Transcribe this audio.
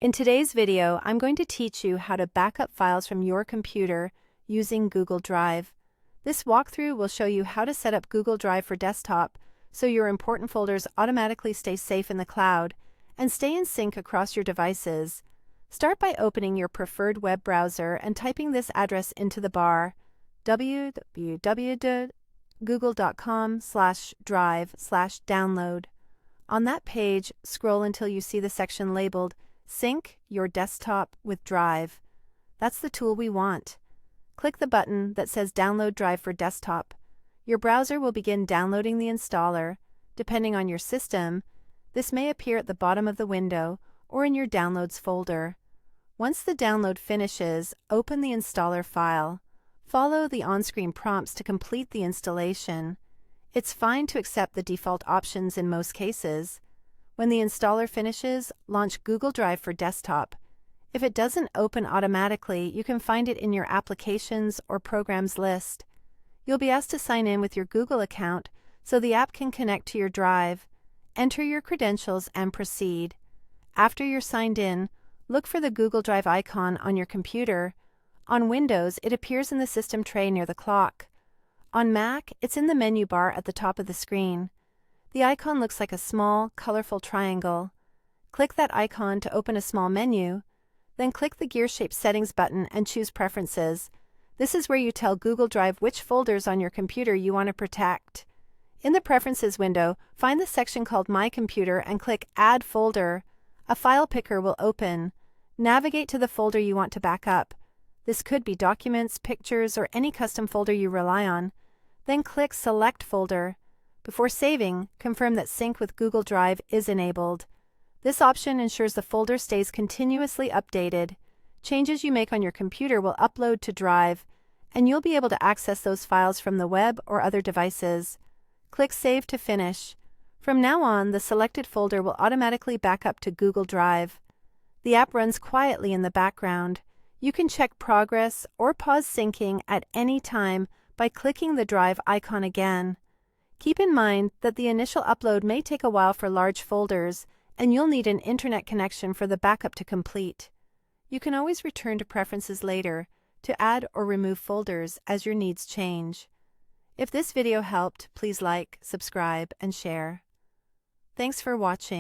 In today's video, I'm going to teach you how to back up files from your computer using Google Drive. This walkthrough will show you how to set up Google Drive for desktop so your important folders automatically stay safe in the cloud and stay in sync across your devices. Start by opening your preferred web browser and typing this address into the bar: www.google.com/drive/download. On that page, scroll until you see the section labeled Sync your desktop with Drive. That's the tool we want. Click the button that says Download Drive for Desktop. Your browser will begin downloading the installer. Depending on your system, this may appear at the bottom of the window or in your Downloads folder. Once the download finishes, open the installer file. Follow the on-screen prompts to complete the installation. It's fine to accept the default options in most cases. When the installer finishes, launch Google Drive for Desktop. If it doesn't open automatically, you can find it in your Applications or Programs list. You'll be asked to sign in with your Google account so the app can connect to your drive. Enter your credentials and proceed. After you're signed in, look for the Google Drive icon on your computer. On Windows, it appears in the system tray near the clock. On Mac, it's in the menu bar at the top of the screen. The icon looks like a small, colorful triangle. Click that icon to open a small menu. Then click the gear-shaped Settings button and choose Preferences. This is where you tell Google Drive which folders on your computer you want to protect. In the Preferences window, find the section called My Computer and click Add Folder. A file picker will open. Navigate to the folder you want to back up. This could be Documents, Pictures, or any custom folder you rely on. Then click Select Folder. Before saving, confirm that Sync with Google Drive is enabled. This option ensures the folder stays continuously updated. Changes you make on your computer will upload to Drive, and you'll be able to access those files from the web or other devices. Click Save to finish. From now on, the selected folder will automatically back up to Google Drive. The app runs quietly in the background. You can check progress or pause syncing at any time by clicking the Drive icon again. Keep in mind that the initial upload may take a while for large folders, and you'll need an internet connection for the backup to complete. You can always return to Preferences later to add or remove folders as your needs change. If this video helped, please like, subscribe, and share. Thanks for watching.